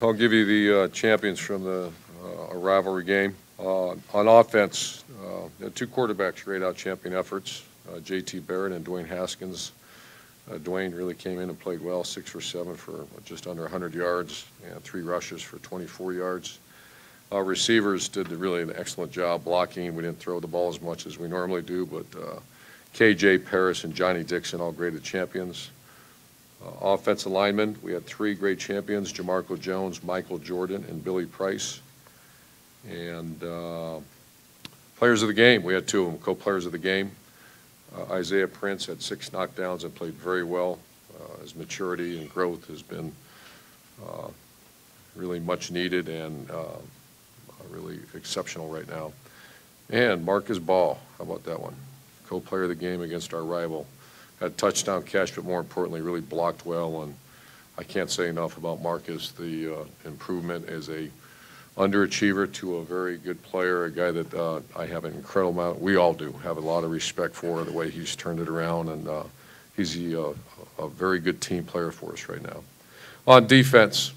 I'll give you the champions from the rivalry game. On offense, two quarterbacks grade out champion efforts, J.T. Barrett and Dwayne Haskins. Dwayne really came in and played well, 6 for 7 for just under 100 yards and 3 rushes for 24 yards. Receivers did really an excellent job blocking. We didn't throw the ball as much as we normally do, but K.J. Paris and Johnny Dixon all graded champions. Offensive linemen, we had 3 great champions, Jamarco Jones, Michael Jordan, and Billy Price. And players of the game, we had 2 of them, co-players of the game. Isaiah Prince had 6 knockdowns and played very well. His maturity and growth has been really much needed and really exceptional right now. And Marcus Ball, how about that one? Co-player of the game against our rival. Had touchdown catch, but more importantly, really blocked well. And I can't say enough about Marcus. The improvement as a underachiever to a very good player, a guy that I have an incredible amount, we all do, have a lot of respect for the way he's turned it around, and he's a very good team player for us right now. On defense,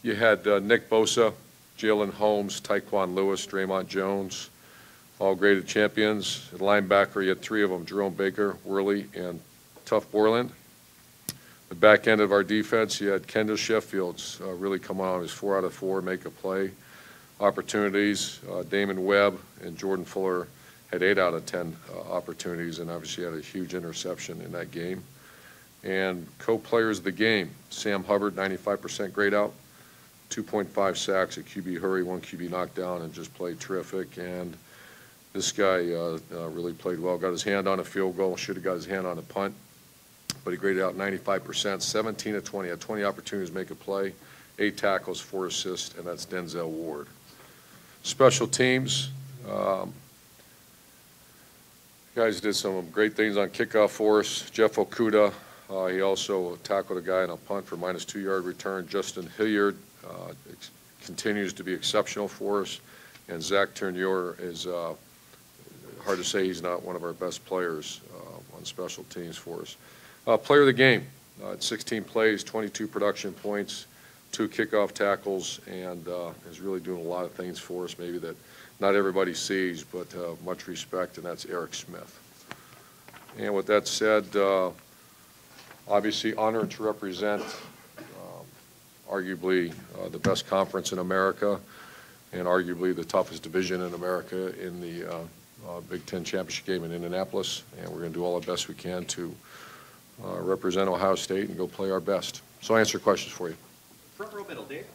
you had Nick Bosa, Jalen Holmes, Tyquan Lewis, Draymond Jones, all graded champions. At linebacker, you had 3 of them, Jerome Baker, Worley, and Tuff Borland. The back end of our defense, you had Kendall Sheffield's really come on his 4 out of 4, make a play. Opportunities, Damon Webb and Jordan Fuller had 8 out of 10 opportunities, and obviously had a huge interception in that game. And co-players of the game, Sam Hubbard, 95% grade out, 2.5 sacks, a QB hurry, 1 QB knockdown, and just played terrific. And this guy really played well, got his hand on a field goal, should have got his hand on a punt, but he graded out 95%, 17 of 20, had 20 opportunities to make a play, 8 tackles, 4 assists, and that's Denzel Ward. Special teams, guys did some great things on kickoff for us. Jeff Okuda, he also tackled a guy on a punt for minus 2-yard return. Justin Hilliard continues to be exceptional for us, and Zach Tourneur is hard to say he's not one of our best players on special teams for us. Player of the game, 16 plays, 22 production points, 2 kickoff tackles, and is really doing a lot of things for us maybe that not everybody sees, but much respect, and that's Eric Smith. And with that said, obviously honored to represent arguably the best conference in America and arguably the toughest division in America in the Big Ten championship game in Indianapolis, and we're going to do all our best we can to represent Ohio State and go play our best. So I'll answer questions for you. Front row middle, Dave.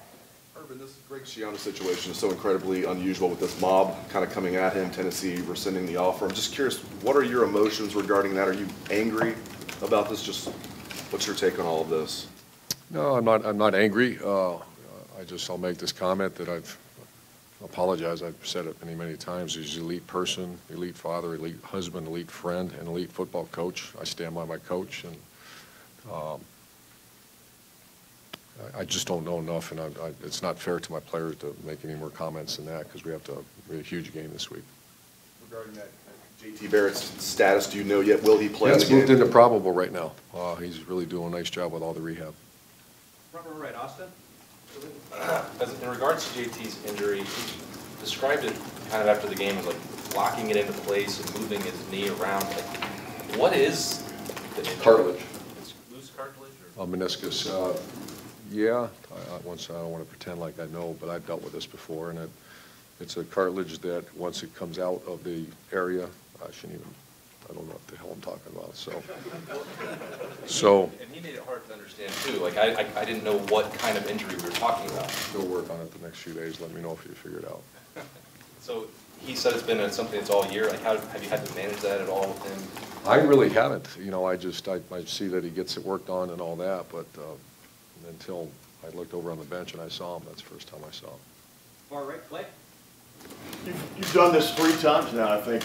Urban, this Greg Schiano situation is so incredibly unusual with this mob kind of coming at him, Tennessee rescinding the offer. I'm just curious, what are your emotions regarding that? Are you angry about this? Just what's your take on all of this? No, I'm not angry. I'll make this comment that I've said it many times. He's an elite person, elite father, elite husband, elite friend, and elite football coach. I stand by my coach, and I just don't know enough, and it's not fair to my players to make any more comments than that because we have a huge game this week. Regarding that J.T. Barrett's status, do you know yet? Will he play? It's moved into probable right now. He's really doing a nice job with all the rehab. Front row right, Austin. In regards to JT's injury, he described it kind of after the game as like locking it into place and moving his knee around. Like, what is the injury? Cartilage. It's loose cartilage? Or? Meniscus. Yeah, I don't want to pretend like I know, but I've dealt with this before, and it's a cartilage that once it comes out of the area, I don't know what the hell I'm talking about. So. And he made it hard to understand too. Like I didn't know what kind of injury we were talking about. We'll work on it the next few days. Let me know if you figure it out. So he said it's been something that's all year. Like, have you had to manage that at all with him? I really haven't. I see that he gets it worked on and all that, but until I looked over on the bench and I saw him, that's the first time I saw him. Far right, Clay. You've done this 3 times now, I think.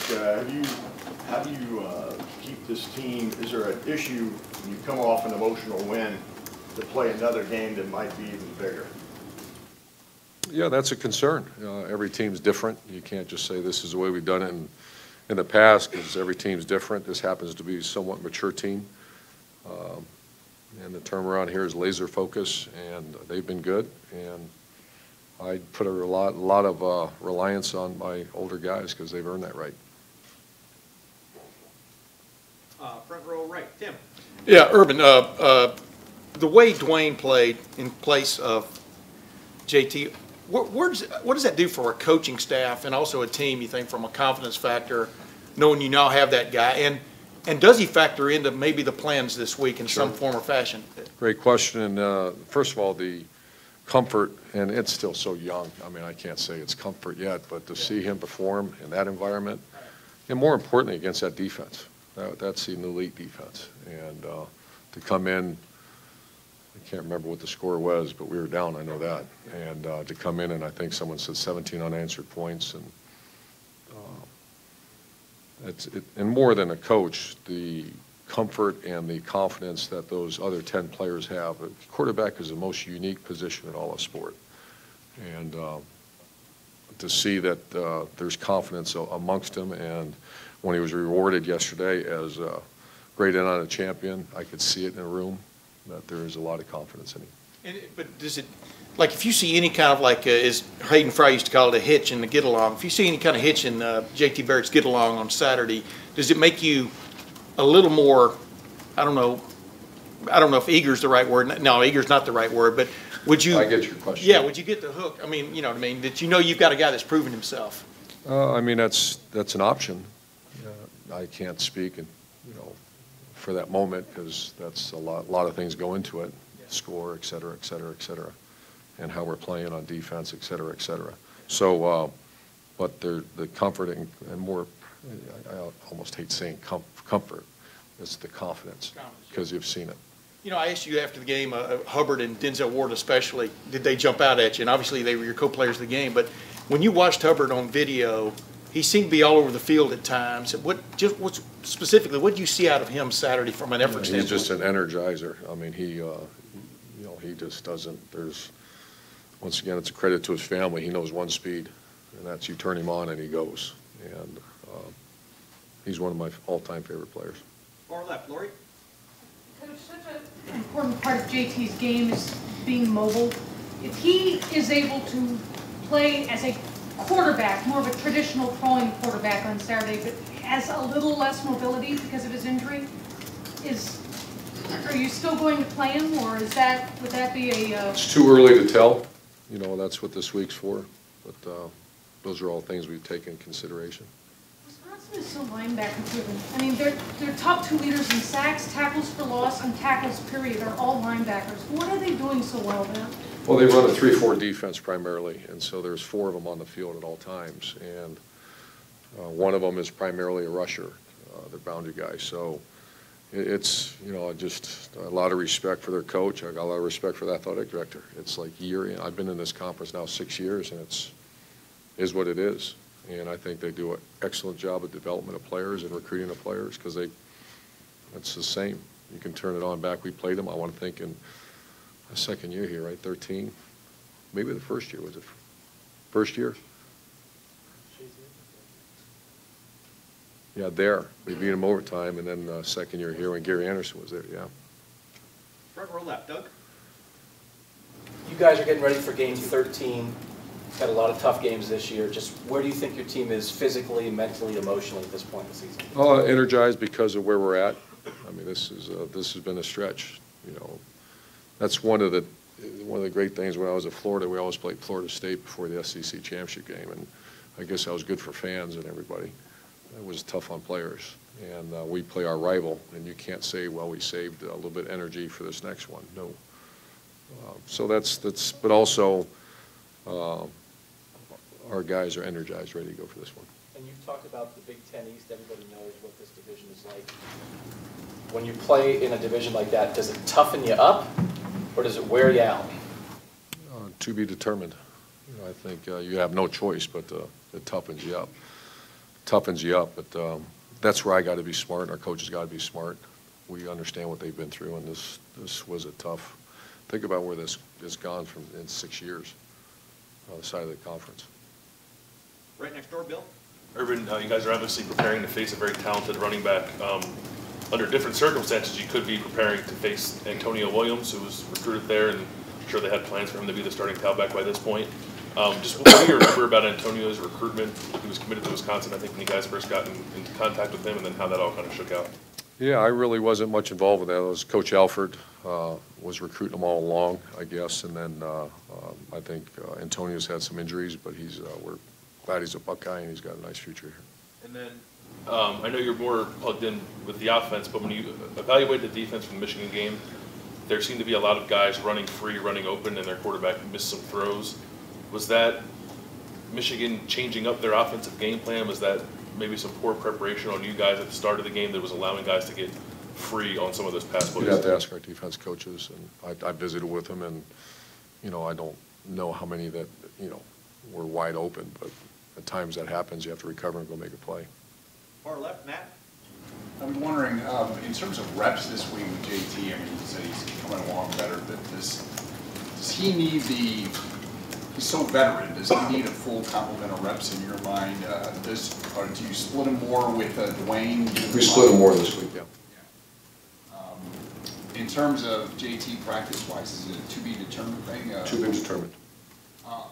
How do you keep this team? Is there an issue when you come off an emotional win to play another game that might be even bigger? Yeah, that's a concern. Every team's different. You can't just say this is the way we've done it in the past because every team's different. This happens to be a somewhat mature team. and the turnaround here is laser focus, and they've been good. And I'd put a lot of reliance on my older guys because they've earned that right. Front row right, Tim. Yeah, Urban, the way Dwayne played in place of JT, what does that do for a coaching staff and also a team, you think, from a confidence factor, knowing you now have that guy? And does he factor into maybe the plans this week in some form or fashion? Great question. And first of all, the comfort, and it's still so young. I mean, I can't say it's comfort yet, but to see him perform in that environment, and more importantly, against that defense. That's an elite defense. And to come in, I can't remember what the score was, but we were down, I know that. And to come in, and I think someone said 17 unanswered points. And and more than a coach, the comfort and the confidence that those other 10 players have. A quarterback is the most unique position in all of sport. And to see that there's confidence amongst them, and when he was rewarded yesterday as a great in on a champion, I could see it in a room that there is a lot of confidence in him. But does it, like if you see any kind of like, as Hayden Fry used to call it, a hitch in the get-along, if you see any kind of hitch in JT Barrett's get-along on Saturday, does it make you a little more, I don't know if eager's the right word. No, eager's not the right word, but would you? I get your question. Yeah, would you get the hook? I mean, you know what I mean, that you know you've got a guy that's proven himself. I mean, that's an option. I can't speak, and for that moment, because that's a lot of things go into it, score, et cetera, et cetera, et cetera, and how we're playing on defense, et cetera, et cetera. So, but the comfort and more, I almost hate saying comfort. It's the confidence, because you've seen it. You know, I asked you after the game, Hubbard and Denzel Ward especially, did they jump out at you? And obviously they were your co-players of the game, but when you watched Hubbard on video, he seemed to be all over the field at times. What specifically, what did you see out of him Saturday from an effort standpoint? He's just an energizer. I mean, he just doesn't, once again, it's a credit to his family. He knows one speed, and that's you turn him on and he goes. And he's one of my all-time favorite players. Far left, Lori. Coach, such an important part of JT's game is being mobile. If he is able to play as a quarterback, more of a traditional throwing quarterback on Saturday, but has a little less mobility because of his injury, are you still going to play him, or would that be a? It's too early to tell. That's what this week's for. But those are all things we take in consideration. Wisconsin is so linebacker driven. I mean, their top 2 leaders in sacks, tackles for loss, and tackles period are all linebackers. What are they doing so well then? Well, they run a 3-4 defense primarily, and so there's 4 of them on the field at all times. And one of them is primarily a rusher, the boundary guy. So it's, just a lot of respect for their coach. I got a lot of respect for the athletic director. It's like I've been in this conference now 6 years, and is what it is. And I think they do an excellent job of development of players and recruiting of players, because it's the same. You can turn it on back. We played them, I want to think, in the second year here, right? 13, maybe the first year. Was it first year? Yeah, there. We beat them overtime, and then second year here when Gary Anderson was there, yeah. Front row left, Doug. You guys are getting ready for game 13. Got a lot of tough games this year. Just where do you think your team is physically, mentally, emotionally at this point in the season? Energized because of where we're at. I mean, this has been a stretch. That's one of the great things. When I was at Florida, we always played Florida State before the SEC championship game, and I guess that was good for fans and everybody. It was tough on players, and we play our rival, and you can't say, well, we saved a little bit of energy for this next one. No. So that's. But also, our guys are energized, ready to go for this one. And you've talked about the Big Ten East. Everybody knows what this division is like. When you play in a division like that, does it toughen you up, or does it wear you out? To be determined. I think you have no choice, but it toughens you up. But that's where I got to be smart, and our coaches got to be smart. We understand what they've been through, and this was a tough. Think about where this has gone in 6 years on the side of the conference. Right next door, Bill. Urban, you guys are obviously preparing to face a very talented running back. under different circumstances, you could be preparing to face Antonio Williams, who was recruited there, and I'm sure they had plans for him to be the starting tailback by this point. Just what do you remember about Antonio's recruitment? He was committed to Wisconsin, I think, when you guys first got into contact with him, and then how that all kind of shook out. Yeah, I really wasn't much involved with that. It was Coach Alford was recruiting them all along, I guess, and then I think Antonio's had some injuries, but we're glad he's a Buckeye and he's got a nice future here. And then I know you're more plugged in with the offense, but when you evaluate the defense from the Michigan game, there seemed to be a lot of guys running free, running open, and their quarterback missed some throws. Was that Michigan changing up their offensive game plan? Was that maybe some poor preparation on you guys at the start of the game that was allowing guys to get free on some of those pass plays? We'd have to ask our defense coaches, and I visited with them, and, I don't know how many that, were wide open, but at times that happens. You have to recover and go make a play. Far left, Matt. I'm wondering, in terms of reps this week with JT, I mean, you said he's coming along better, but does he need he's so veteran, does he need a full complement of reps in your mind? Or do you split him more with Dwayne? We split him more this week, yeah. In terms of JT practice-wise, is it a to-be-determined thing? To be determined.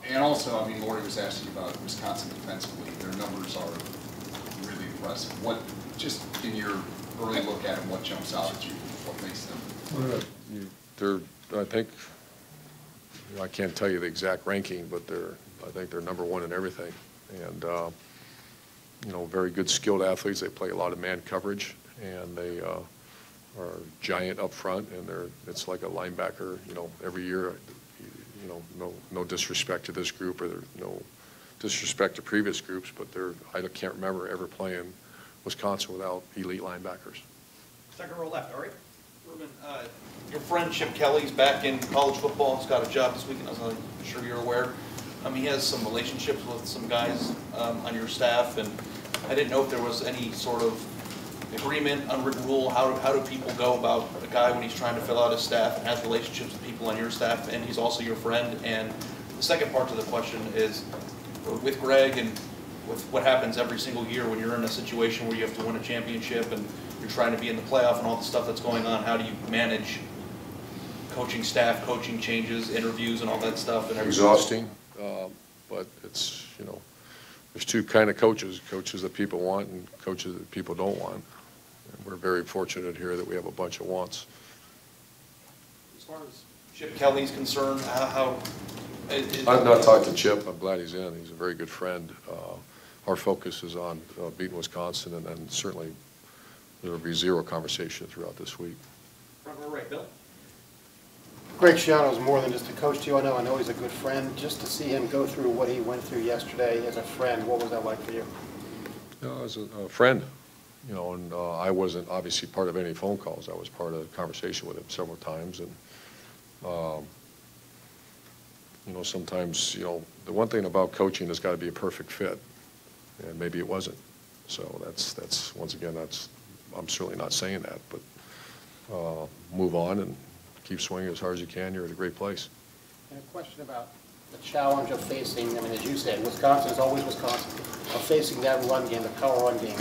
And also, I mean, Lori was asking about Wisconsin defensively. Their numbers are really impressive. What, just in your early look at them, what jumps out at you? What makes them? I think, I can't tell you the exact ranking, but I think they're number one in everything. And, very good skilled athletes. They play a lot of man coverage, and they are giant up front, and it's like a linebacker, every year, no disrespect to this group or no disrespect to previous groups, but I can't remember ever playing Wisconsin without elite linebackers. Second row left, Ari. Urban, your friend Chip Kelly's back in college football. He's got a job this weekend, as I'm sure you're aware. He has some relationships with some guys on your staff, and I didn't know if there was any sort of agreement, unwritten rule. How do people go about a guy when he's trying to fill out his staff and has relationships with people on your staff, and he's also your friend? And the second part to the question is, with Greg and with what happens every single year when you're in a situation where you have to win a championship and you're trying to be in the playoff and all the stuff that's going on, how do you manage coaching staff, coaching changes, interviews, and all that stuff? And Exhausting, but it's, there's two kind of coaches that people want and coaches that people don't want. And we're very fortunate here that we have a bunch of wants. As far as Chip Kelly's concerned, I've not talked to Chip. I'm glad he's in. He's a very good friend. Our focus is on beating Wisconsin, and then certainly there will be zero conversation throughout this week. Front row right, Bill. Greg Schiano is more than just a coach to you. I know he's a good friend. Just to see him go through what he went through yesterday as a friend, what was that like for you? As a friend, and I wasn't obviously part of any phone calls. I was part of a conversation with him several times, and sometimes, the one thing about coaching has got to be a perfect fit, and maybe it wasn't. So that's once again, I'm certainly not saying that, but move on and keep swinging as hard as you can. You're at a great place. And a question about the challenge of facing, as you said, Wisconsin is always Wisconsin, of facing that run game, the power run game.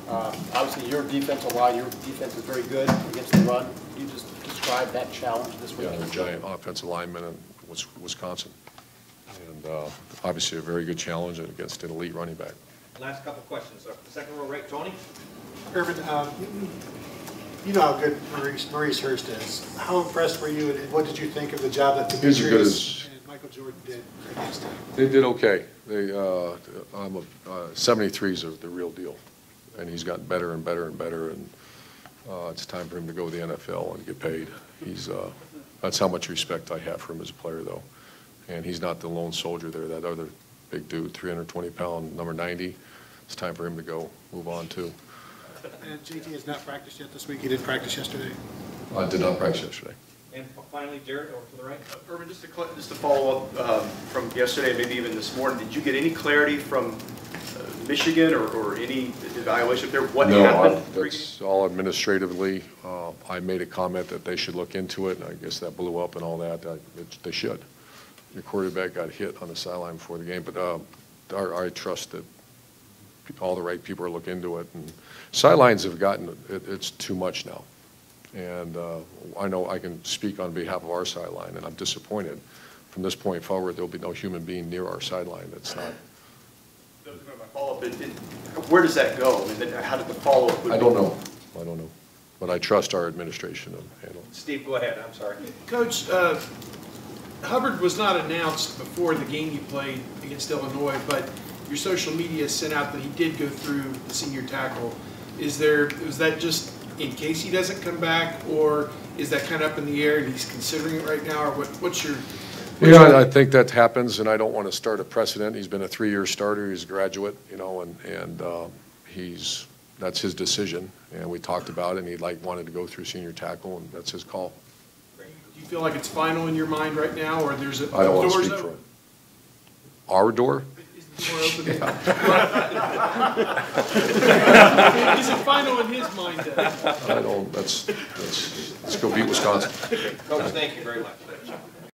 Obviously, your defensive line, your defense is very good against the run. Can you just describe that challenge this week? Yeah, they're giant offensive linemen in Wisconsin. And obviously a very good challenge against an elite running back. Last couple questions. Second row right, Tony. Urban, you know how good Maurice Hurst is. How impressed were you, and what did you think of the job that Demetrius and Michael Jordan did against him? They did okay. 73s are the real deal, and he's gotten better and better and better, and it's time for him to go to the NFL and get paid. That's how much respect I have for him as a player, though. And he's not the lone soldier there. That other big dude, 320-pound, number 90, it's time for him to go, move on, too. And JT has not practiced yet this week. He did practice yesterday. I did not practice yesterday. And finally, Jared, over to the right. Urban, just to follow up from yesterday, maybe even this morning, did you get any clarity from Michigan or any evaluation there? What happened? No, that's all administratively. I made a comment that they should look into it, and I guess that blew up and all that. They should. Your quarterback got hit on the sideline before the game, but I trust that all the right people are looking into it. And sidelines have gotten, it's too much now. And I know I can speak on behalf of our sideline, and I'm disappointed. From this point forward, there'll be no human being near our sideline. That's not. My follow-up, where does that go? And then how did the follow-up? I don't know. I don't know. But I trust our administration to handle it. Steve, go ahead, I'm sorry. Coach, Hubbard was not announced before the game you played against Illinois, but your social media sent out that he did go through the senior tackle. Was that just in case he doesn't come back, or is that kind of up in the air and he's considering it right now, or what's your? Yeah, I think that happens, and I don't want to start a precedent. He's been a 3-year starter. He's a graduate, you know, and that's his decision. And we talked about it, and he wanted to go through senior tackle, and that's his call. Do you feel like it's final in your mind right now, or there's a I don't want to doors speak open? for it. Our door? Is the door open? Is it final in his mind then? I don't. Let's go beat Wisconsin. Coach, thank you very much.